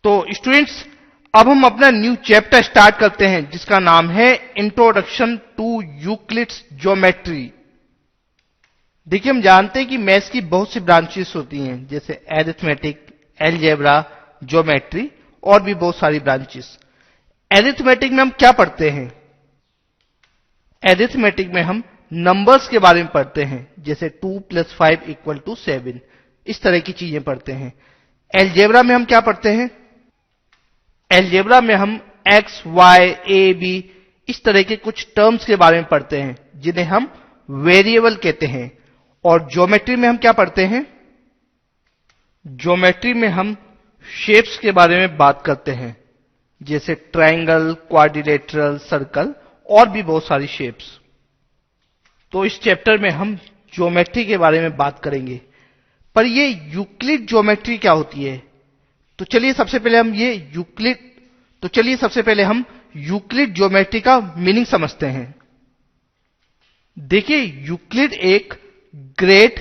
तो स्टूडेंट्स, अब हम अपना न्यू चैप्टर स्टार्ट करते हैं जिसका नाम है इंट्रोडक्शन टू यूक्लिड्स ज्योमेट्री। देखिए, हम जानते हैं कि मैथ्स की बहुत सी ब्रांचेस होती हैं, जैसे एरिथमेटिक, अलजेब्रा, ज्योमेट्री और भी बहुत सारी ब्रांचेस। एरिथमेटिक में हम क्या पढ़ते हैं? एरिथमेटिक में हम नंबर्स के बारे में पढ़ते हैं, जैसे 2 + 5 = 7, इस तरह की चीजें पढ़ते हैं। अलजेब्रा में हम क्या पढ़ते हैं? अलजेब्रा में हम x, y, a, b इस तरह के कुछ टर्म्स के बारे में पढ़ते हैं जिन्हें हम वेरिएबल कहते हैं। और ज्योमेट्री में हम क्या पढ़ते हैं? ज्योमेट्री में हम शेप्स के बारे में बात करते हैं, जैसे ट्रायंगल, क्वाड्रिलेटरल, सर्कल और भी बहुत सारी शेप्स। तो इस चैप्टर में हम ज्योमेट्री के बारे में बात करेंगे। पर ये यूक्लिड ज्योमेट्री क्या होती है? तो चलिए सबसे पहले हम यूक्लिड ज्योमेट्री का मीनिंग समझते हैं। देखिए, यूक्लिड एक ग्रेट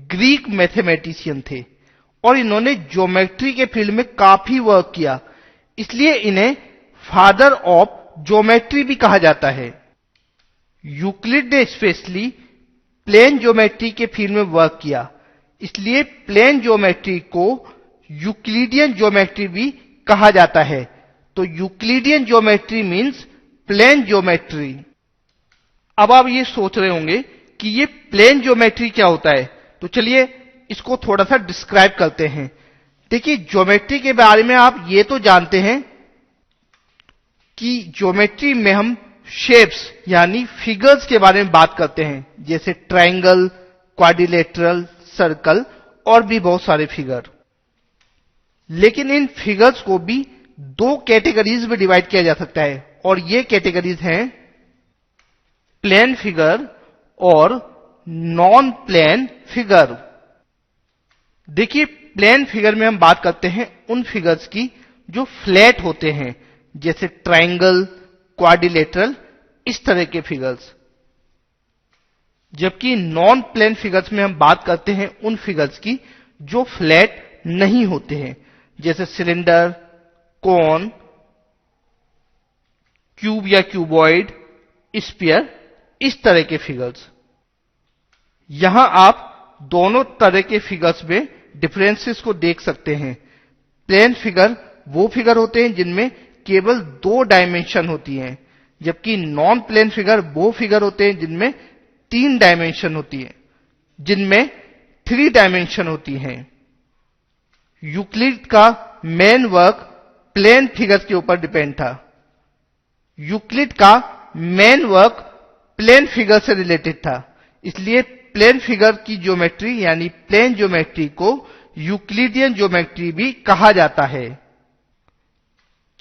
ग्रीक मैथमेटिशियन थे और इन्होंने ज्योमेट्री के फील्ड में काफी वर्क किया, इसलिए इन्हें फादर ऑफ ज्योमेट्री भी कहा जाता है। यूक्लिड ने स्पेशली प्लेन ज्योमेट्री के फील्ड में वर्क किया, इसलिए प्लेन ज्योमेट्री को यूक्लिडियन ज्योमेट्री भी कहा जाता है। तो Euclidean geometry means plane geometry. अब आप ये सोच रहे होंगे कि ये प्लेन ज्योमेट्री क्या होता है, तो चलिए इसको थोड़ा सा डिस्क्राइब करते हैं। देखिए, ज्योमेट्री के बारे में आप ये तो जानते हैं कि ज्योमेट्री में हम शेप्स यानी फिगर्स के बारे में बात करते हैं, जैसे ट्रायंगल, क्वाड्रिलेटरल, सर्कल और भी बहुत सारे फिगर। लेकिन इन फिगर्स को भी दो कैटेगरीज में डिवाइड किया जा सकता है, और ये कैटेगरीज हैं प्लेन फिगर और नॉन प्लेन फिगर। देखिए, प्लेन फिगर में हम बात करते हैं उन फिगर्स की जो फ्लैट होते हैं, जैसे ट्रायंगल, क्वाड्रिलेटरल, इस तरह के फिगर्स। जबकि नॉन प्लेन फिगर्स में हम बात करते हैं उन फिगर्स की जो फ्लैट नहीं होते हैं, जैसे सिलेंडर, कोन, क्यूब या क्यूबॉइड, स्फीयर, इस तरह के फिगर्स। यहां आप दोनों तरह के फिगर्स में डिफरेंसेस को देख सकते हैं। प्लेन फिगर वो फिगर होते हैं जिनमें केवल 2 डायमेंशन होती हैं, जबकि नॉन प्लेन फिगर वो फिगर होते हैं जिनमें 3 डायमेंशन होती है, जिनमें 3 डायमेंशन होती हैं। यूक्लिड का मेन वर्क प्लेन फिगर्स के ऊपर डिपेंड था। यूक्लिड का मेन वर्क प्लेन फिगर से रिलेटेड था, इसलिए प्लेन फिगर की ज्योमेट्री यानी प्लेन ज्योमेट्री को यूक्लिडियन ज्योमेट्री भी कहा जाता है।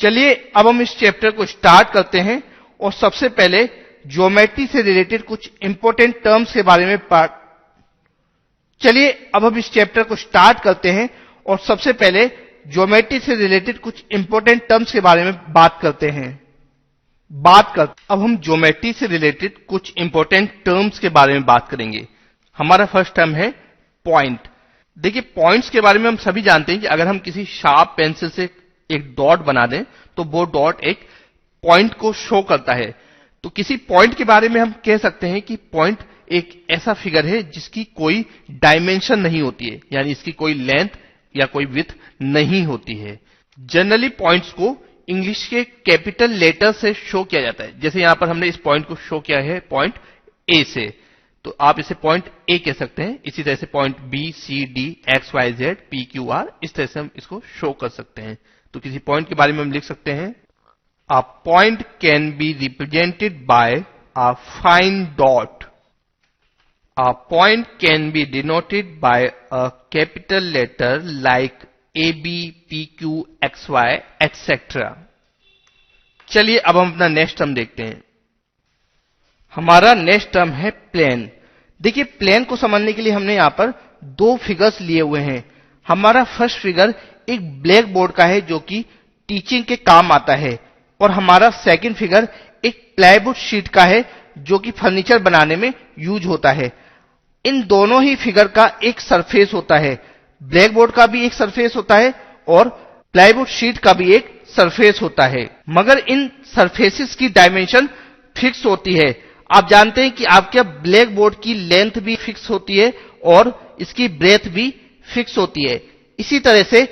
चलिए अब हम इस चैप्टर को स्टार्ट करते हैं और सबसे पहले ज्योमेट्री से रिलेटेड कुछ इंपॉर्टेंट टर्म्स के बारे में बात करते हैं। अब हम ज्योमेट्री से रिलेटेड कुछ इंपॉर्टेंट टर्म्स के बारे में बात करेंगे। हमारा फर्स्ट टर्म है पॉइंट। देखिए, पॉइंट्स के बारे में हम सभी जानते हैं कि अगर हम किसी शार्प पेंसिल से एक डॉट बना दें तो वो डॉट एक पॉइंट को शो करता है। तो किसी पॉइंट के बारे में हम कह सकते हैं कि पॉइंट एक ऐसा फिगर है जिसकी कोई डायमेंशन नहीं होती है, यानी इसकी कोई लेंथ या कोई विड्थ नहीं होती है। जनरली पॉइंट्स को इंग्लिश के कैपिटल लेटर से शो किया जाता है, जैसे यहां पर हमने इस पॉइंट को शो किया है पॉइंट ए से, तो आप इसे पॉइंट ए कह सकते हैं। इसी तरह से point B, C, D, X, Y, Z, P, Q, R, इस तरह से हम इसको शो कर सकते हैं। तो किसी पॉइंट के बारे में हम लिख सकते हैं, a point can be represented by a fine dot. A point can be denoted by a capital letter like A, B, P, Q, X, Y, etcetera. चलिए अब हम अपना नेक्स्ट टर्म देखते हैं। हमारा नेक्स्ट टर्म है प्लेन। देखिए, plane को समझने के लिए हमने यहां पर 2 फिगर्स लिए हुए हैं। हमारा फर्स्ट फिगर एक ब्लैक बोर्ड का है जो कि टीचिंग के काम आता है, और हमारा सेकंड फिगर एक प्लाईवुड शीट का है जो कि फर्नीचर बनाने में यूज होता है। इन दोनों ही फिगर का एक सरफेस होता है, ब्लैक बोर्ड का भी एक सरफेस होता है और प्लाईवुड शीट का भी एक सरफेस होता है, मगर इन सरफेसेस की डायमेंशन फिक्स होती है। आप जानते हैं कि आपके ब्लैक बोर्ड की लेंथ भी फिक्स होती है और इसकी ब्रेथ भी फिक्स होती है। इसी तरह से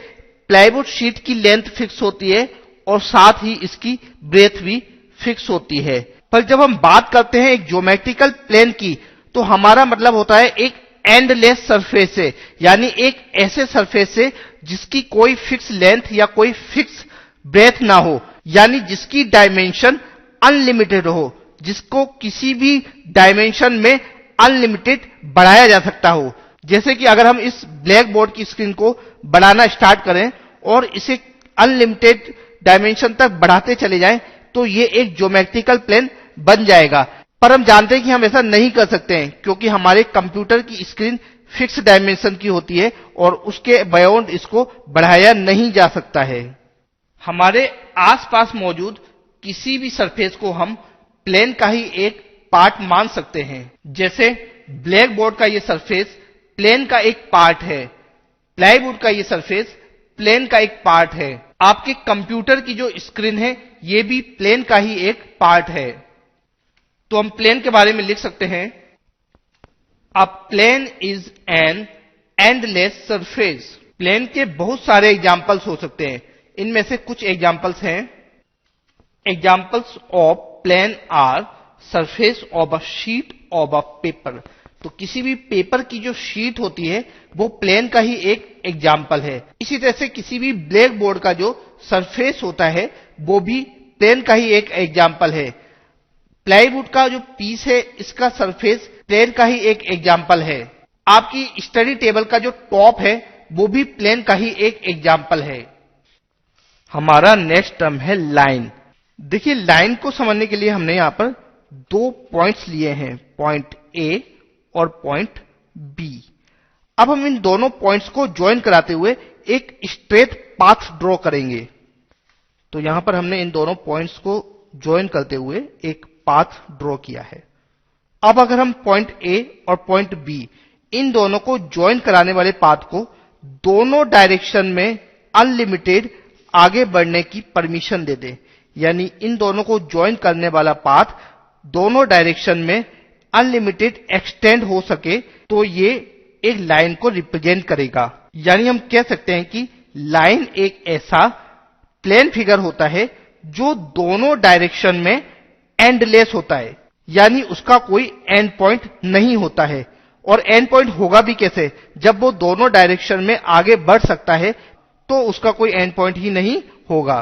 प्लाईवुड शीट की लेंथ फिक्स होती है और साथ ही इसकी ब्रेथ भी फिक्स होती है। पर जब हम बात करते हैं एक ज्योमेट्रिकल प्लेन की, तो हमारा मतलब होता है एक एंडलेस सरफेस से, यानी एक ऐसे सरफेस से जिसकी कोई फिक्स लेंथ या कोई फिक्स ब्रेथ ना हो, यानी जिसकी डायमेंशन अनलिमिटेड हो, जिसको किसी भी डायमेंशन में अनलिमिटेड बढ़ाया जा सकता हो। जैसे कि अगर हम इस ब्लैक बोर्ड की स्क्रीन को बढ़ाना स्टार्ट करें और इसे अनलिमिटेड डायमेंशन तक बढ़ाते चले जाएं, तो ये एक ज्योमेट्रिकल प्लेन बन जाएगा। पर हम जानते हैं कि हम ऐसा नहीं कर सकते हैं, क्योंकि हमारे कंप्यूटर की स्क्रीन फिक्स डायमेंशन की होती है और उसके बियॉन्ड इसको बढ़ाया नहीं जा सकता है। हमारे आसपास मौजूद किसी भी सरफेस को हम प्लेन का ही एक पार्ट मान सकते हैं। जैसे ब्लैक बोर्ड का ये सरफेस प्लेन का एक पार्ट है, प्लाईवुड का ये सरफेस प्लेन का एक पार्ट है, आपके कंप्यूटर की जो स्क्रीन है ये भी प्लेन का ही एक पार्ट है। तो हम प्लेन के बारे में लिख सकते हैं, a plane is an endless surface. Plane के बहुत सारे एग्जाम्पल्स हो सकते हैं, इनमें से कुछ एग्जाम्पल्स हैं। Examples of plane are surface of a sheet of a paper. तो किसी भी पेपर की जो शीट होती है वो प्लेन का ही एक एग्जाम्पल है। इसी तरह से किसी भी ब्लैक बोर्ड का जो सरफेस होता है वो भी प्लेन का ही एक एग्जाम्पल है। प्लाईवुड का जो पीस है इसका सरफेस प्लेन का ही एक एग्जाम्पल है। आपकी स्टडी टेबल का जो टॉप है वो भी प्लेन का ही एक एग्जाम्पल है। हमारा नेक्स्ट टर्म है लाइन। देखिए, लाइन को समझने के लिए हमने यहां पर दो पॉइंट्स लिए हैं, पॉइंट ए और पॉइंट बी। अब हम इन दोनों पॉइंट्स को ज्वाइन कराते हुए एक स्ट्रेट पाथ ड्रॉ करेंगे। तो यहां पर हमने इन दोनों पॉइंट्स को ज्वाइन करते हुए एक पाथ ड्रॉ किया है। अब अगर हम पॉइंट ए और पॉइंट बी इन दोनों को ज्वाइन कराने वाले पाथ को दोनों डायरेक्शन में अनलिमिटेड आगे बढ़ने की परमिशन दे दें, यानी इन दोनों को ज्वाइन करने वाला पाथ दोनों डायरेक्शन में अनलिमिटेड एक्सटेंड हो सके, तो ये एक लाइन को रिप्रेजेंट करेगा। यानी हम कह सकते हैं कि लाइन एक ऐसा प्लेन फिगर होता है जो दोनों डायरेक्शन में एंडलेस होता है, यानी उसका कोई एंड पॉइंट नहीं होता है। और एंड पॉइंट होगा भी कैसे, जब वो दोनों डायरेक्शन में आगे बढ़ सकता है तो उसका कोई एंड पॉइंट ही नहीं होगा।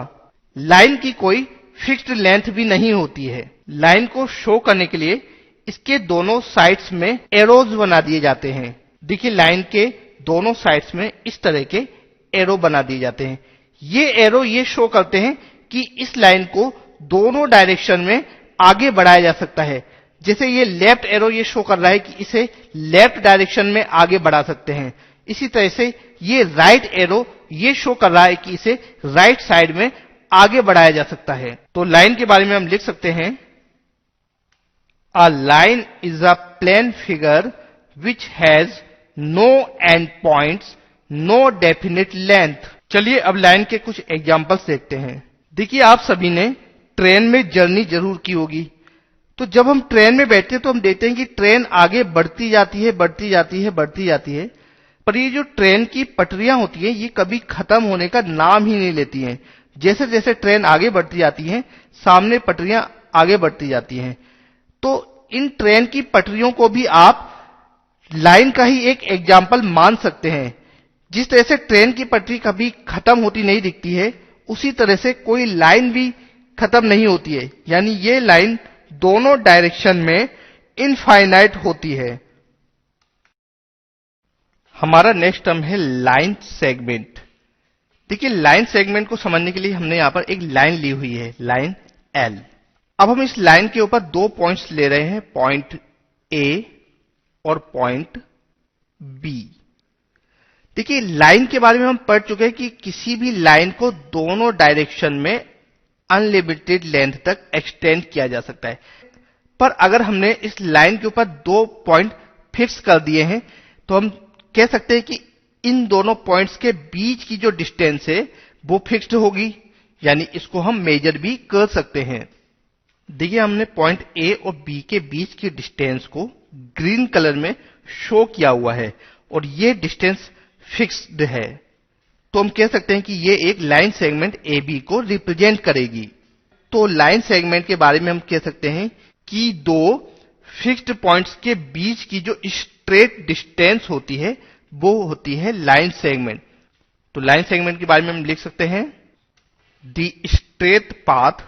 लाइन की कोई फिक्स्ड लेंथ भी नहीं होती है। लाइन को शो करने के लिए इसके दोनों साइड्स में एरोज बना दिए जाते हैं। देखिए, लाइन के दोनों साइड्स में इस तरह के एरो बना दिए जाते हैं। ये एरो ये शो करते हैं कि इस लाइन को दोनों डायरेक्शन में आगे बढ़ाया जा सकता है। जैसे ये लेफ्ट एरो ये शो कर रहा है कि इसे लेफ्ट डायरेक्शन में आगे बढ़ा सकते हैं। इसी तरह से ये राइट एरो ये शो कर रहा है कि इसे राइट साइड में आगे बढ़ाया जा सकता है। तो लाइन के बारे में हम लिख सकते हैं, a line is a plane figure which has no end points, no definite length. चलिए अब लाइन के कुछ एग्जांपल्स देखते हैं। देखिए, आप सभी ने ट्रेन में जर्नी जरूर की होगी। तो जब हम ट्रेन में बैठते हैं तो हम देखते हैं कि ट्रेन आगे बढ़ती जाती है, बढ़ती जाती है, बढ़ती जाती है, पर ये जो ट्रेन की पटरियां होती हैं ये कभी खत्म होने का नाम ही नहीं लेती हैं। जैसे जैसे ट्रेन आगे बढ़ती जाती है सामने पटरियां आगे बढ़ती जाती हैं। तो इन ट्रेन की पटरियों को भी आप लाइन का ही एक एग्जाम्पल मान सकते हैं। जिस तरह से ट्रेन की पटरी कभी खत्म होती नहीं दिखती है, उसी तरह से कोई लाइन भी खत्म नहीं होती है, यानी ये लाइन दोनों डायरेक्शन में इनफाइनाइट होती है। हमारा नेक्स्ट टर्म है लाइन सेगमेंट। देखिए, लाइन सेगमेंट को समझने के लिए हमने यहां पर एक लाइन ली हुई है, लाइन एल। अब हम इस लाइन के ऊपर दो पॉइंट्स ले रहे हैं, पॉइंट ए और पॉइंट बी। देखिए, लाइन के बारे में हम पढ़ चुके हैं कि किसी भी लाइन को दोनों डायरेक्शन में अनलिमिटेड लेंथ तक एक्सटेंड किया जा सकता है। पर अगर हमने इस लाइन के ऊपर दो पॉइंट फिक्स कर दिए हैं तो हम कह सकते हैं कि इन दोनों पॉइंट्स के बीच की जो डिस्टेंस है वो फिक्स्ड होगी, यानी इसको हम मेजर भी कर सकते हैं। देखिए हमने पॉइंट ए और बी के बीच की डिस्टेंस को ग्रीन कलर में शो किया हुआ है और ये डिस्टेंस फिक्स्ड है, तो हम कह सकते हैं कि ये एक लाइन सेगमेंट ए बी को रिप्रेजेंट करेगी। तो लाइन सेगमेंट के बारे में हम कह सकते हैं कि दो फिक्स्ड पॉइंट्स के बीच की जो स्ट्रेट डिस्टेंस होती है वो होती है लाइन सेगमेंट। तो लाइन सेगमेंट के बारे में हम लिख सकते हैं the straight path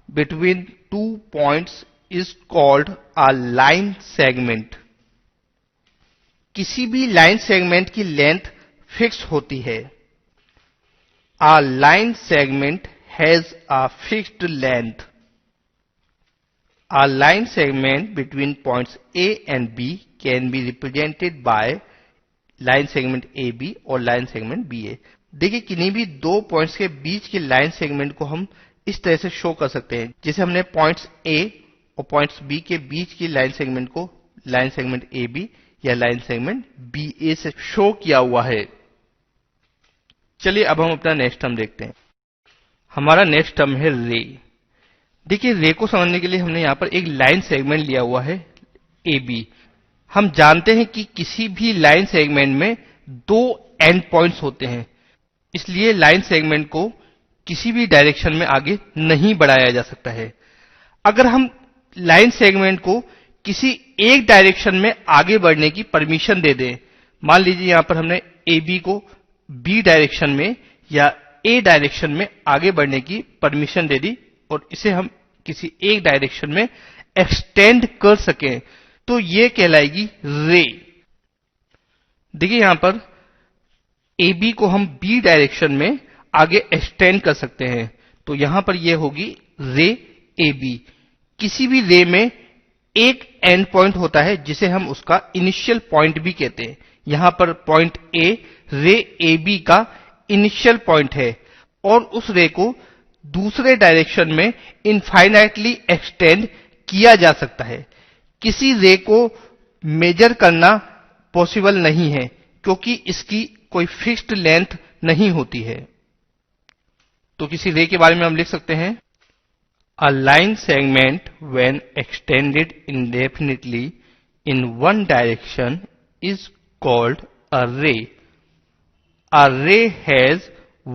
between two points is called a line segment. किसी भी लाइन सेगमेंट की लेंथ फिक्स होती है। A line segment has a fixed length. A line segment between points A and B can be represented by line segment AB और line segment BA। देखिए किन्हीं भी दो पॉइंट्स के बीच की लाइन सेगमेंट को हम इस तरह से शो कर सकते हैं, जैसे हमने पॉइंट्स A और पॉइंट्स B के बीच की लाइन सेगमेंट को लाइन सेगमेंट AB या लाइन सेगमेंट BA से शो किया हुआ है। चलिए अब हम अपना नेक्स्ट टर्म देखते हैं। हमारा नेक्स्ट टर्म है रे। देखिए रे को समझने के लिए हमने यहां पर एक लाइन सेगमेंट लिया हुआ है ए बी। हम जानते हैं कि किसी भी लाइन सेगमेंट में दो एंड पॉइंट्स होते हैं, इसलिए लाइन सेगमेंट को किसी भी डायरेक्शन में आगे नहीं बढ़ाया जा सकता है। अगर हम लाइन सेगमेंट को किसी एक डायरेक्शन में आगे बढ़ने की परमिशन दे दें, मान लीजिए यहां पर हमने ए बी को बी डायरेक्शन में या ए डायरेक्शन में आगे बढ़ने की परमिशन दे दी और इसे हम किसी एक डायरेक्शन में एक्सटेंड कर सकें, तो ये कहलाएगी रे। देखिए यहां पर ए बी को हम बी डायरेक्शन में आगे एक्सटेंड कर सकते हैं, तो यहां पर यह होगी रे ए बी। किसी भी रे में एक एंड पॉइंट होता है जिसे हम उसका इनिशियल पॉइंट भी कहते हैं। यहां पर पॉइंट ए रे ए बी का इनिशियल पॉइंट है और उस रे को दूसरे डायरेक्शन में इनफाइनाइटली एक्सटेंड किया जा सकता है। किसी रे को मेजर करना पॉसिबल नहीं है क्योंकि इसकी कोई फिक्स्ड लेंथ नहीं होती है। तो किसी रे के बारे में हम लिख सकते हैं a line segment when extended इंडेफिनिटली in one direction is called अ रे। A ray has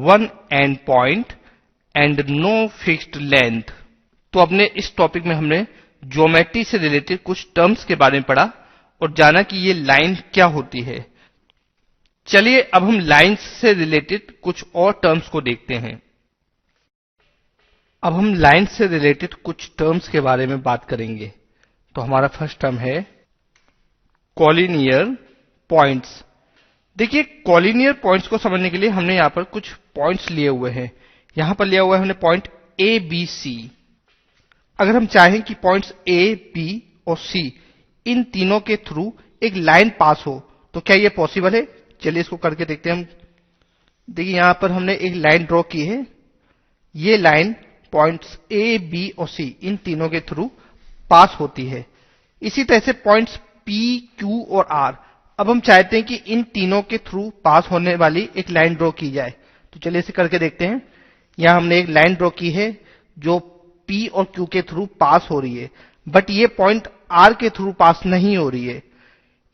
one end point and no fixed length। तो अपने इस टॉपिक में हमने ज्योमेट्री से रिलेटेड कुछ टर्म्स के बारे में पढ़ा और जाना कि ये लाइन क्या होती है। चलिए अब हम लाइन से रिलेटेड कुछ और टर्म्स को देखते हैं। अब हम लाइन से रिलेटेड कुछ टर्म्स के बारे में बात करेंगे। तो हमारा फर्स्ट टर्म है कॉलिनियर पॉइंट्स। देखिए कॉलिनियर पॉइंट्स को समझने के लिए हमने यहां पर कुछ पॉइंट्स लिए हुए हैं। यहां पर लिया हुआ है हमने पॉइंट ए बी सी। अगर हम चाहें कि पॉइंट्स ए बी और सी इन तीनों के थ्रू एक लाइन पास हो तो क्या यह पॉसिबल है? चलिए इसको करके देखते हैं हम। देखिए यहां पर हमने एक लाइन ड्रॉ की है। ये लाइन पॉइंट्स ए बी और सी इन तीनों के थ्रू पास होती है। इसी तरह से पॉइंट्स पी क्यू और आर, अब हम चाहते हैं कि इन तीनों के थ्रू पास होने वाली एक लाइन ड्रॉ की जाए। तो चलिए इसे करके देखते हैं। यहां हमने एक लाइन ड्रॉ की है जो P और Q के थ्रू पास हो रही है, बट ये पॉइंट R के थ्रू पास नहीं हो रही है।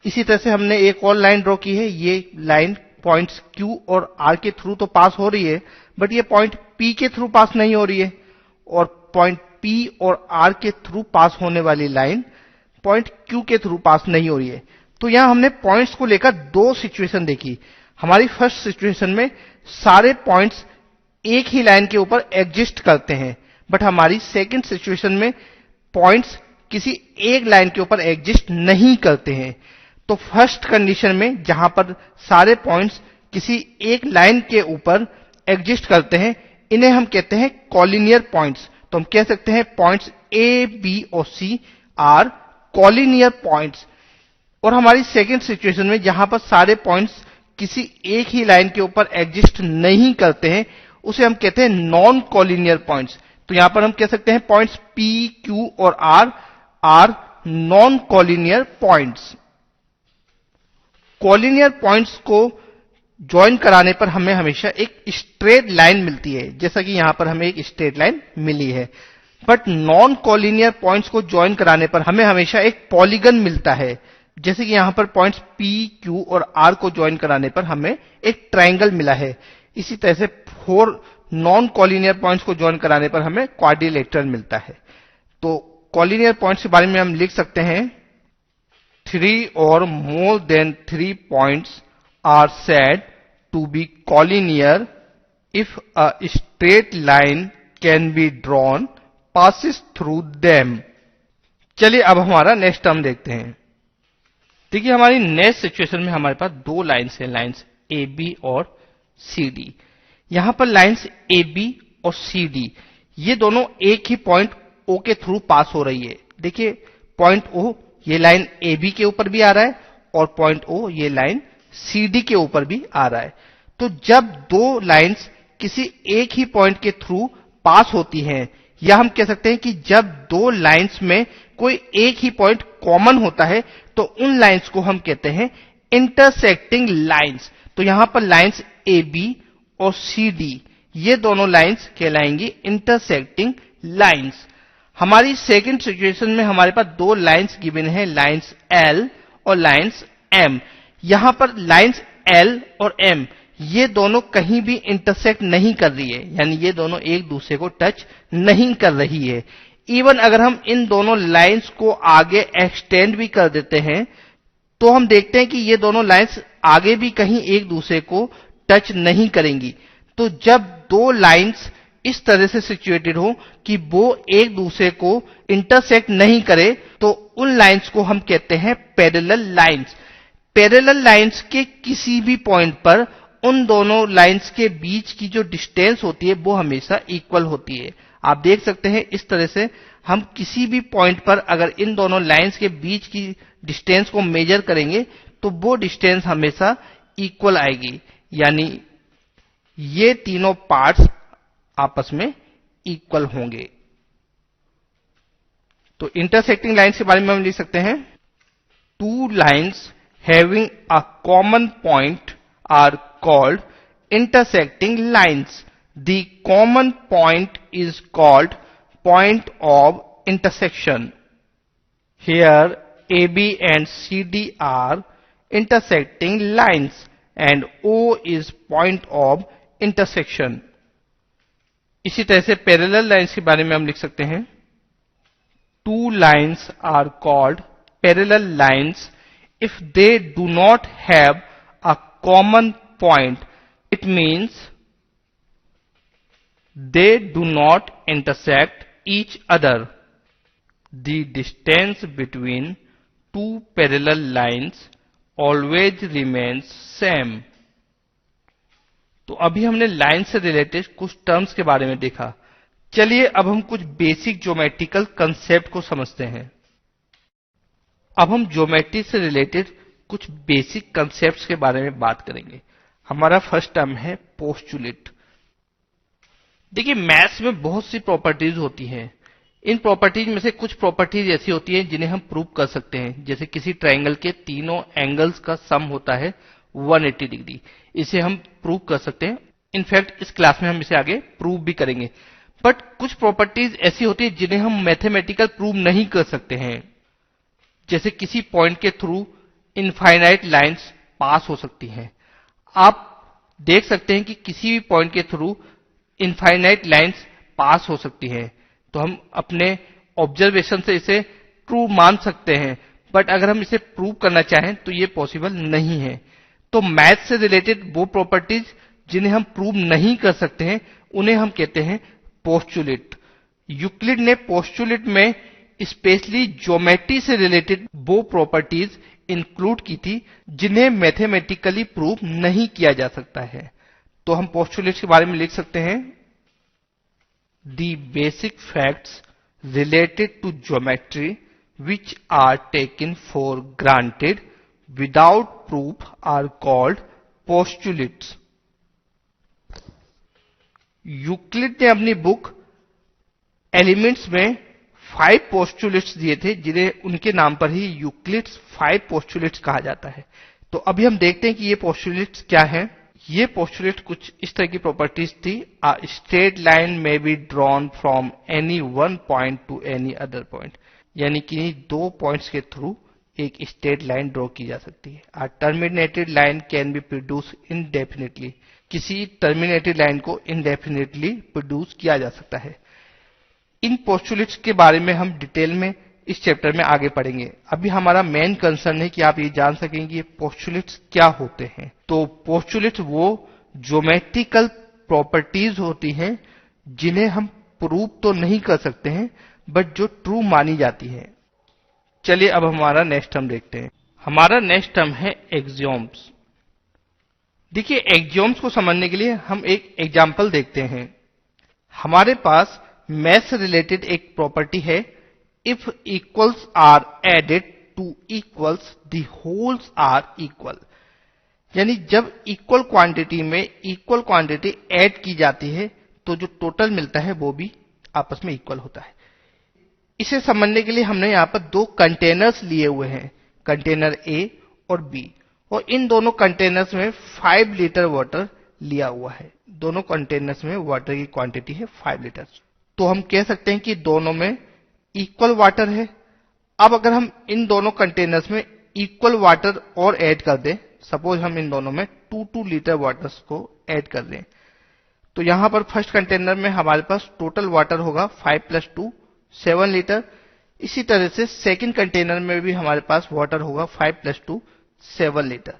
इसी तरह से हमने एक और लाइन ड्रॉ की है। ये लाइन पॉइंट्स Q और R के थ्रू तो पास हो रही है, बट ये पॉइंट P के थ्रू पास नहीं हो रही है। और पॉइंट P और R के थ्रू पास होने वाली लाइन पॉइंट Q के थ्रू पास नहीं हो रही है। तो यहां हमने पॉइंट्स को लेकर दो सिचुएशन देखी। हमारी फर्स्ट सिचुएशन में सारे पॉइंट्स एक ही लाइन के ऊपर एग्जिस्ट करते हैं, बट हमारी सेकंड सिचुएशन में पॉइंट्स किसी एक लाइन के ऊपर एग्जिस्ट नहीं करते हैं। तो फर्स्ट कंडीशन में जहां पर सारे पॉइंट्स किसी एक लाइन के ऊपर एग्जिस्ट करते हैं, इन्हें हम कहते हैं कॉलिनियर पॉइंट्स। तो हम कह सकते हैं पॉइंट्स ए बी और सी आर कॉलिनियर पॉइंट्स। और हमारी सेकंड सिचुएशन में जहां पर सारे पॉइंट्स किसी एक ही लाइन के ऊपर एग्जिस्ट नहीं करते हैं, उसे हम कहते हैं नॉन कॉलिनियर पॉइंट्स। तो यहां पर हम कह सकते हैं पॉइंट्स P, Q और R are non collinear points. Collinear points को ज्वाइन कराने पर हमें हमेशा एक स्ट्रेट लाइन मिलती है, जैसा कि यहां पर हमें एक स्ट्रेट लाइन मिली है। बट नॉन कॉलिनियर पॉइंट्स को ज्वाइन कराने पर हमें हमेशा एक पॉलीगन मिलता है, जैसे कि यहां पर पॉइंट्स P, Q और R को ज्वाइन कराने पर हमें एक ट्राइंगल मिला है। इसी तरह से 4 नॉन कॉलिनियर पॉइंट्स को ज्वाइन कराने पर हमें क्वाड्रिलेटरल मिलता है। तो कॉलिनियर पॉइंट्स के बारे में हम लिख सकते हैं 3 or more than 3 points are said to be collinear if a straight line can be drawn passes through them। चलिए अब हमारा नेक्स्ट टर्म देखते हैं। देखिए हमारी नेक्स्ट सिचुएशन में हमारे पास दो लाइन्स हैं, लाइन्स ए बी और सी डी। यहां पर लाइन्स ए बी और सी डी ये दोनों एक ही पॉइंट ओ के थ्रू पास हो रही है। देखिए पॉइंट ओ ये लाइन ए बी के ऊपर भी आ रहा है और पॉइंट ओ ये लाइन सी डी के ऊपर भी आ रहा है। तो जब दो लाइन्स किसी एक ही पॉइंट के थ्रू पास होती हैं, या हम कह सकते हैं कि जब दो लाइन्स में कोई एक ही पॉइंट कॉमन होता है, तो उन लाइन्स को हम कहते हैं इंटरसेक्टिंग लाइन्स। तो यहां पर लाइन्स ए बी और सी डी ये दोनों लाइन्स कहलाएंगी इंटरसेक्टिंग लाइन्स। हमारी सेकंड सिचुएशन में हमारे पास दो लाइन्स गिवन है, लाइन्स एल और लाइन्स एम। यहां पर लाइन्स एल और एम ये दोनों कहीं भी इंटरसेक्ट नहीं कर रही है, यानी ये दोनों एक दूसरे को टच नहीं कर रही है। इवन अगर हम इन दोनों लाइन्स को आगे एक्सटेंड भी कर देते हैं, तो हम देखते हैं कि ये दोनों लाइन्स आगे भी कहीं एक दूसरे को टच नहीं करेंगी। तो जब दो लाइन्स इस तरह से सिचुएटेड हो कि वो एक दूसरे को इंटरसेक्ट नहीं करे, तो उन लाइन्स को हम कहते हैं पैरेलल लाइन्स। पैरेलल लाइन्स के किसी भी पॉइंट पर उन दोनों लाइन्स के बीच की जो डिस्टेंस होती है वो हमेशा इक्वल होती है। आप देख सकते हैं इस तरह से हम किसी भी पॉइंट पर अगर इन दोनों लाइन्स के बीच की डिस्टेंस को मेजर करेंगे तो वो डिस्टेंस हमेशा इक्वल आएगी, यानी ये तीनों पार्ट्स आपस में इक्वल होंगे। तो इंटरसेक्टिंग लाइन्स के बारे में हम लिख सकते हैं two lines having a common point are called intersecting lines. The common point is called point of intersection. Here A B and C D are intersecting lines and O is point of intersection. इसी तरह से parallel lines के बारे में हम लिख सकते हैं two lines are called parallel lines if they do not have a common point. It means they do not intersect each other. The distance between two parallel lines always remains same. तो अभी हमने line से related कुछ terms के बारे में देखा। चलिए अब हम कुछ बेसिक ज्योमेट्रिकल कंसेप्ट को समझते हैं। अब हम ज्योमेट्री से रिलेटेड कुछ बेसिक कंसेप्ट्स के बारे में बात करेंगे। हमारा फर्स्ट टर्म है पोस्टुलेट। देखिए मैथ्स में बहुत सी प्रॉपर्टीज होती हैं। इन प्रॉपर्टीज में से कुछ प्रॉपर्टीज ऐसी होती हैं जिन्हें हम प्रूव कर सकते हैं, जैसे किसी ट्रायंगल के तीनों एंगल्स का सम होता है 180 डिग्री। इसे हम प्रूव कर सकते हैं। इनफैक्ट इस क्लास में हम इसे आगे प्रूव भी करेंगे। बट कुछ प्रॉपर्टीज ऐसी होती है जिन्हें हम मैथमेटिकल प्रूव नहीं कर सकते हैं, जैसे किसी पॉइंट के थ्रू इनफाइनाइट लाइंस पास हो सकती हैं। आप देख सकते हैं कि किसी भी पॉइंट के थ्रू इनफाइनाइट लाइंस पास हो सकती हैं, तो हम अपने ऑब्जर्वेशन से इसे ट्रू मान सकते हैं। बट अगर हम इसे प्रूव करना चाहें तो ये पॉसिबल नहीं है। तो मैथ से रिलेटेड वो प्रॉपर्टीज जिन्हें हम प्रूव नहीं कर सकते हैं उन्हें हम कहते हैं पोस्टुलेट। यूक्लिड ने पोस्टुलेट में स्पेशली ज्योमेट्री से रिलेटेड वो प्रॉपर्टीज इंक्लूड की थी जिन्हें मैथमेटिकली प्रूव नहीं किया जा सकता है। तो हम पोस्टुलेट्स के बारे में लिख सकते हैं the basic facts related to geometry which are taken for granted without proof are called postulates. Euclid ने अपनी बुक एलिमेंट्स में 5 पोस्टुलेट्स दिए थे, जिन्हें उनके नाम पर ही यूक्लिड्स 5 पोस्टुलेट्स कहा जाता है। तो अभी हम देखते हैं कि ये पोस्टुलेट्स क्या हैं। ये पोस्टुलेट कुछ इस तरह की प्रॉपर्टीज थी। अ स्ट्रेट लाइन में be drawn from any one point two any other point, यानी कि दो पॉइंट्स के थ्रू एक स्ट्रेट लाइन ड्रॉ की जा सकती है। A terminated line can be produce indefinitely, किसी टर्मिनेटेड लाइन को इनडेफिनेटली प्रोड्यूस किया जा सकता है। इन पोस्टुलेट्स के बारे में हम डिटेल में इस चैप्टर में आगे पढ़ेंगे। अभी हमारा मेन कंसर्न है कि आप ये जान सकें कि ये पोस्टुलेट्स क्या होते हैं। तो पोस्टुलेट्स वो ज्योमेट्रिकल प्रॉपर्टीज होती हैं जिन्हें हम प्रूव तो नहीं कर सकते हैं बट जो ट्रू मानी जाती है। चलिए अब हमारा नेक्स्ट टर्म देखते हैं। हमारा नेक्स्ट टर्म है एक्सियोम्स। देखिए एक्सियोम्स को समझने के लिए हम एक एग्जांपल देखते हैं। हमारे पास मैथ से रिलेटेड एक प्रॉपर्टी है, if equals are added to equals the wholes are equal, यानी जब इक्वल क्वांटिटी में इक्वल क्वांटिटी ऐड की जाती है तो जो टोटल मिलता है वो भी आपस में इक्वल होता है। इसे समझने के लिए हमने यहां पर दो कंटेनर्स लिए हुए हैं, कंटेनर ए और बी, और इन दोनों कंटेनर्स में 5 लीटर वाटर लिया हुआ है। दोनों कंटेनर्स में वाटर की क्वांटिटी है 5 लीटर। तो हम कह सकते हैं कि दोनों में इक्वल वाटर है। अब अगर हम इन दोनों कंटेनर्स में इक्वल वाटर और ऐड कर दें, सपोज हम इन दोनों में 2 लीटर वाटर्स को ऐड कर दें, तो यहां पर फर्स्ट कंटेनर में हमारे पास टोटल वाटर होगा 5 + 2 7 लीटर। इसी तरह से सेकंड कंटेनर में भी हमारे पास वाटर होगा 5 + 2 7 लीटर।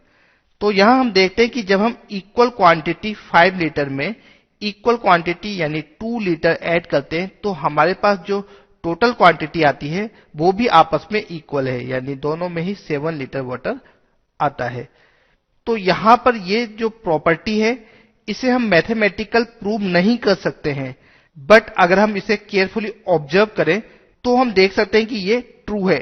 तो यहां हम देखते हैं कि जब हम इक्वल क्वांटिटी 5 लीटर में इक्वल क्वांटिटी यानी 2 लीटर ऐड करते हैं तो हमारे पास जो टोटल क्वांटिटी आती है वो भी आपस में इक्वल है, यानी दोनों में ही 7 लीटर वाटर आता है। तो यहां पर ये जो प्रॉपर्टी है इसे हम मैथमेटिकल प्रूव नहीं कर सकते हैं, बट अगर हम इसे केयरफुली ऑब्जर्व करें तो हम देख सकते हैं कि ये ट्रू है।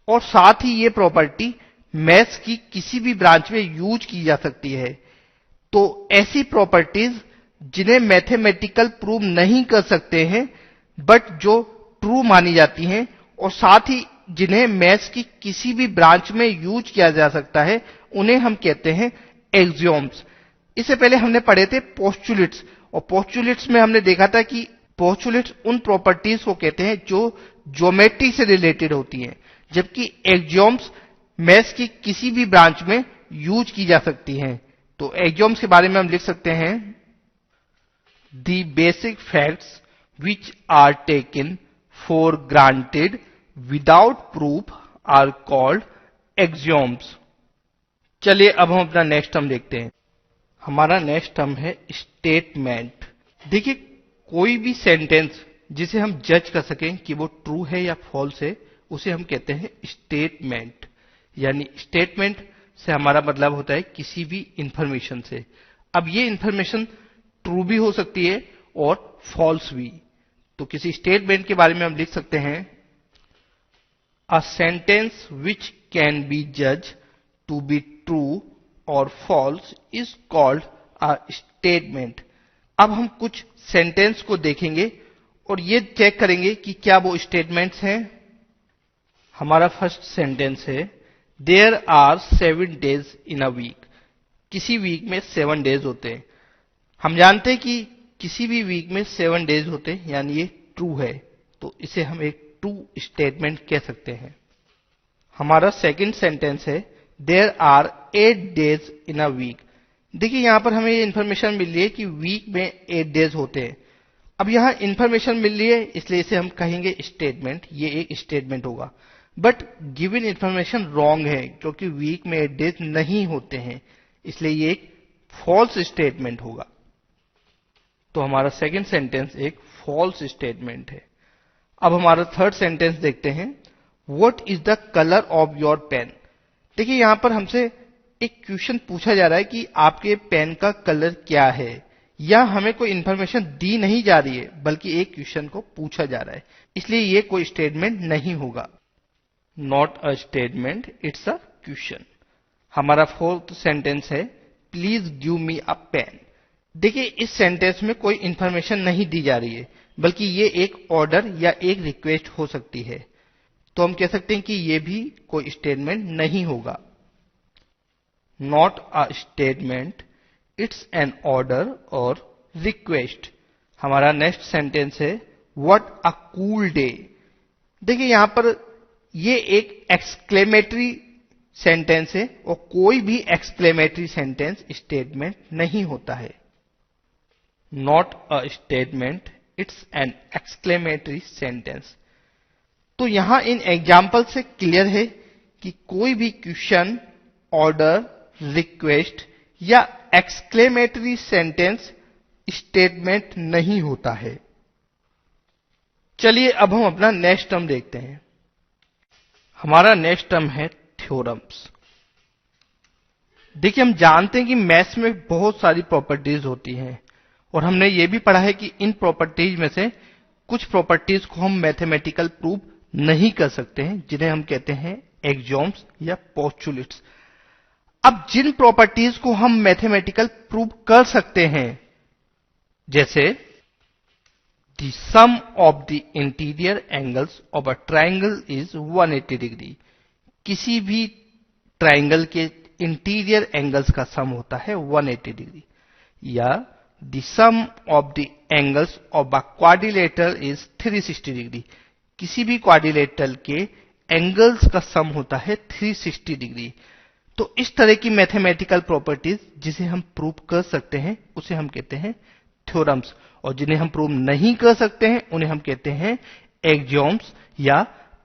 और साथ ही ये प्रॉपर्टी मैथ्स की किसी भी ब्रांच में यूज की जा सकती है। तो ऐसी प्रॉपर्टीज जिन्हें मैथमेटिकल प्रूव नहीं कर सकते हैं बट जो ट्रू मानी जाती हैं और साथ ही जिन्हें मैथ्स की किसी भी ब्रांच में यूज किया जा सकता है, उन्हें हम कहते हैं एक्सियोम्स। इससे पहले हमने पढ़े थे पोस्टुलेट्स, और पोस्टुलेट्स में हमने देखा था कि पोस्टुलेट्स उन प्रॉपर्टीज को कहते हैं जो ज्योमेट्री से रिलेटेड होती हैं, जबकि एक्सियोम्स मैथ्स की किसी भी ब्रांच में यूज की जा सकती हैं। तो एक्सियोम्स के बारे में हम लिख सकते हैं, the basic facts which are taken for granted without proof are called axioms. चलिए अब हम अपना नेक्स्ट टर्म देखते हैं। हमारा नेक्स्ट टर्म है स्टेटमेंट। देखिए कोई भी सेंटेंस जिसे हम जज कर सकें कि वो ट्रू है या फॉल्स है, उसे हम कहते हैं स्टेटमेंट। यानी स्टेटमेंट से हमारा मतलब होता है किसी भी इंफॉर्मेशन से। अब ये इंफॉर्मेशन ट्रू भी हो सकती है और फॉल्स भी। तो किसी स्टेटमेंट के बारे में हम लिख सकते हैं, a sentence which can be जज टू बी ट्रू और false is called a statement. अब हम कुछ सेंटेंस को देखेंगे और ये चेक करेंगे कि क्या वो स्टेटमेंट्स हैं। हमारा फर्स्ट सेंटेंस है, there are 7 days in a week. किसी वीक में 7 डेज होते हैं। हम जानते हैं कि किसी भी वीक में 7 डेज होते हैं, यानी ये ट्रू है, तो इसे हम एक ट्रू स्टेटमेंट कह सकते हैं। हमारा सेकंड सेंटेंस है, there are 8 days in a week. देखिए यहां पर हमें ये इंफॉर्मेशन मिल रही है कि वीक में 8 डेज होते हैं। अब यहां इंफॉर्मेशन मिल रही है इसलिए इसे हम कहेंगे स्टेटमेंट, ये एक स्टेटमेंट होगा। बट गिवन इंफॉर्मेशन रॉन्ग है क्योंकि वीक में 8 डेज नहीं होते हैं, इसलिए ये एक फॉल्स स्टेटमेंट होगा। तो हमारा सेकंड सेंटेंस एक फॉल्स स्टेटमेंट है। अब हमारा थर्ड सेंटेंस देखते हैं, what is the colour of your pen. देखिए यहां पर हमसे एक क्वेश्चन पूछा जा रहा है कि आपके पेन का कलर क्या है, या हमें कोई इंफॉर्मेशन दी नहीं जा रही है बल्कि एक क्वेश्चन को पूछा जा रहा है, इसलिए ये कोई स्टेटमेंट नहीं होगा। Not a statement, it's a question. हमारा फोर्थ सेंटेंस है, please give me a pen. देखिए इस सेंटेंस में कोई इंफॉर्मेशन नहीं दी जा रही है बल्कि ये एक ऑर्डर या एक रिक्वेस्ट हो सकती है, तो हम कह सकते हैं कि ये भी कोई स्टेटमेंट नहीं होगा। Not a statement, it's an order और रिक्वेस्ट। हमारा नेक्स्ट सेंटेंस है व्हाट अ कूल डे। देखिए यहां पर ये एक एक्सक्लेमेटरी सेंटेंस है और कोई भी एक्सक्लेमेटरी सेंटेंस स्टेटमेंट नहीं होता है। Not a statement, it's an exclamatory sentence. तो यहां इन एग्जाम्पल से क्लियर है कि कोई भी क्वेश्चन, ऑर्डर, रिक्वेस्ट या एक्सक्लेमेटरी सेंटेंस स्टेटमेंट नहीं होता है। चलिए अब हम अपना नेक्स्ट टर्म देखते हैं। हमारा नेक्स्ट टर्म है थ्योरम्स। देखिए हम जानते हैं कि मैथ्स में बहुत सारी प्रॉपर्टीज होती हैं और हमने ये भी पढ़ा है कि इन प्रॉपर्टीज में से कुछ प्रॉपर्टीज को हम मैथमेटिकल प्रूव नहीं कर सकते हैं, जिन्हें हम कहते हैं एक्सियोम्स या पोस्टुलेट्स। अब जिन प्रॉपर्टीज को हम मैथमेटिकल प्रूव कर सकते हैं, जैसे the sum of the interior angles of a triangle is 180 degree. किसी भी ट्राइंगल के इंटीरियर एंगल्स का सम होता है 180 डिग्री। या the sum of the angles of a quadrilateral is 360 degree. किसी भी क्वाड्रिलेटरल के एंगल्स का सम होता है 360 डिग्री। तो इस तरह की मैथमेटिकल प्रॉपर्टीज जिसे हम प्रूव कर सकते हैं उसे हम कहते हैं थ्योरम्स, और जिन्हें हम प्रूव नहीं कर सकते हैं उन्हें हम कहते हैं एक्सियोम्स या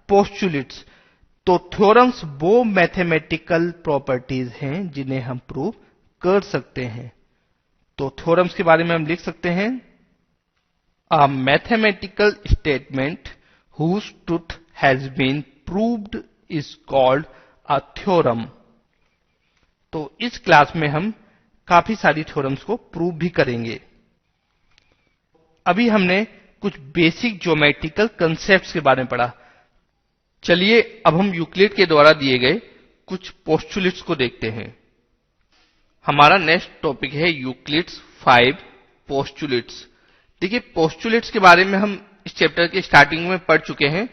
पोस्टुलेट्स। तो थ्योरम्स वो मैथमेटिकल प्रॉपर्टीज हैं जिन्हें हम प्रूव कर सकते हैं। तो थ्योरम्स के बारे में हम लिख सकते हैं a mathematical statement whose truth has been proved is called a theorem। तो इस क्लास में हम काफी सारी थ्योरम्स को प्रूव भी करेंगे। अभी हमने कुछ बेसिक ज्योमेट्रिकल कंसेप्ट्स के बारे में पढ़ा। चलिए अब हम यूक्लिड के द्वारा दिए गए कुछ पोस्टुलेट्स को देखते हैं। हमारा नेक्स्ट टॉपिक है यूक्लिड्स 5 पोस्टुलेट्स। देखिए पोस्टुलेट्स के बारे में हम इस चैप्टर के स्टार्टिंग में पढ़ चुके हैं।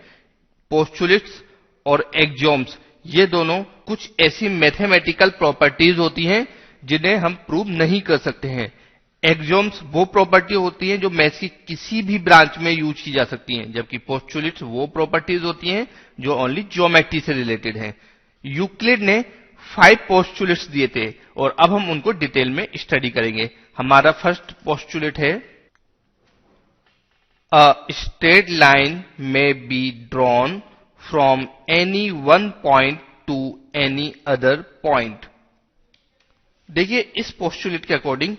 पोस्टुलेट्स और एक्सियोम्स ये दोनों कुछ ऐसी मैथमेटिकल प्रॉपर्टीज होती हैं जिन्हें हम प्रूव नहीं कर सकते हैं। एक्सियोम्स वो प्रॉपर्टी होती हैं जो मैथ्स की किसी भी ब्रांच में यूज की जा सकती हैं, जबकि पोस्टुलेट्स वो प्रॉपर्टीज होती हैं जो ओनली ज्योमेट्री से रिलेटेड हैं। यूक्लिड ने 5 पोस्टुलेट्स दिए थे और अब हम उनको डिटेल में स्टडी करेंगे। हमारा फर्स्ट पोस्टुलेट है A straight line may be drawn from any one point to any other point। देखिए इस पोस्टुलेट के अकॉर्डिंग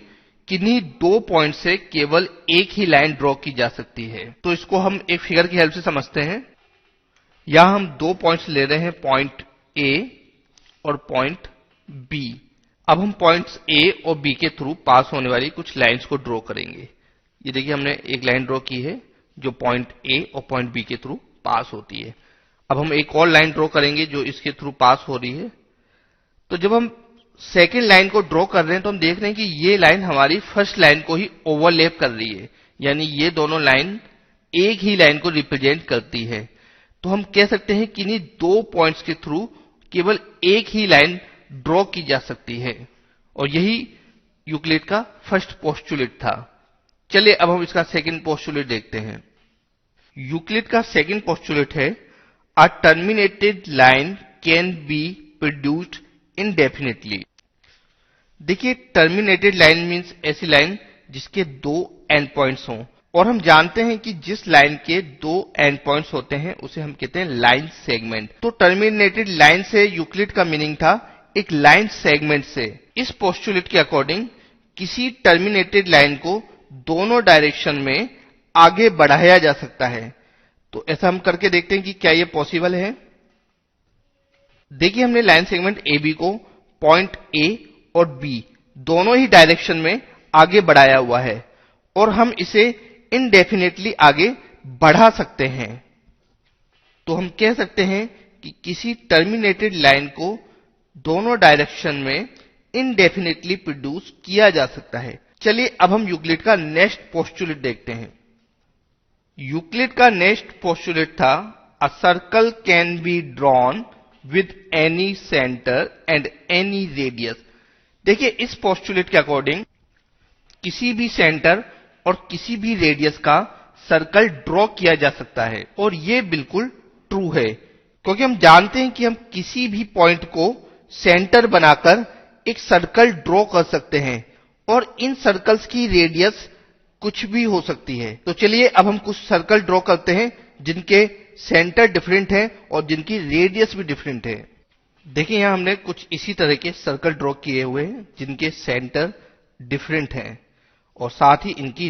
किन्हीं 2 पॉइंट से केवल एक ही लाइन ड्रॉ की जा सकती है। तो इसको हम एक फिगर की हेल्प से समझते हैं। यहां हम 2 पॉइंट्स ले रहे हैं, पॉइंट A और पॉइंट B। अब हम पॉइंट्स A और B के थ्रू पास होने वाली कुछ लाइंस को ड्रॉ करेंगे। ये देखिए हमने एक लाइन ड्रॉ की है जो पॉइंट A और पॉइंट B के थ्रू पास होती है। अब हम एक और लाइन ड्रॉ करेंगे जो इसके थ्रू पास हो रही है। तो जब हम सेकेंड लाइन को ड्रॉ कर रहे हैं तो हम देख रहे हैं कि ये लाइन हमारी फर्स्ट लाइन को ही ओवरलैप कर रही है, यानी ये दोनों लाइन एक ही लाइन को रिप्रेजेंट करती है। तो हम कह सकते हैं कि इन्हीं 2 पॉइंट्स के थ्रू केवल एक ही लाइन ड्रॉ की जा सकती है, और यही यूक्लिड का फर्स्ट पोस्टुलेट था। चलिए अब हम इसका सेकंड पोस्टुलेट देखते हैं। यूक्लिड का सेकंड पोस्टुलेट है a terminated line can be produced indefinitely. देखिए टर्मिनेटेड लाइन मींस ऐसी लाइन जिसके 2 एंड पॉइंट्स हों, और हम जानते हैं कि जिस लाइन के 2 एंड पॉइंट्स होते हैं उसे हम कहते हैं लाइन सेगमेंट। तो टर्मिनेटेड लाइन से यूक्लिड का मीनिंग था एक लाइन सेगमेंट से। इस पोस्टुलेट के अकॉर्डिंग किसी टर्मिनेटेड लाइन को दोनों डायरेक्शन में आगे बढ़ाया जा सकता है। तो ऐसा हम करके देखते हैं कि क्या यह पॉसिबल है। देखिए हमने लाइन सेगमेंट AB को पॉइंट A और B दोनों ही डायरेक्शन में आगे बढ़ाया हुआ है, और हम इसे इनडेफिनेटली आगे बढ़ा सकते हैं। तो हम कह सकते हैं कि किसी टर्मिनेटेड लाइन को दोनों डायरेक्शन में इनडेफिनेटली प्रोड्यूस किया जा सकता है। चलिए अब हम यूक्लिड का नेक्स्ट पोस्टुलेट देखते हैं। यूक्लिड का नेक्स्ट पोस्टुलेट था a circle can be drawn with any centre and any radius. देखिए इस पोस्टुलेट के अकॉर्डिंग किसी भी सेंटर और किसी भी रेडियस का सर्कल ड्रॉ किया जा सकता है। और ये बिल्कुल ट्रू है, क्योंकि हम जानते हैं कि हम किसी भी पॉइंट को सेंटर बनाकर एक सर्कल ड्रॉ कर सकते हैं और इन सर्कल्स की रेडियस कुछ भी हो सकती है। तो चलिए अब हम कुछ सर्कल ड्रॉ करते हैं जिनके सेंटर डिफरेंट है और जिनकी रेडियस भी डिफरेंट है। देखिए यहां हमने कुछ इसी तरह के सर्कल ड्रॉ किए हुए हैं जिनके सेंटर डिफरेंट हैं और साथ ही इनकी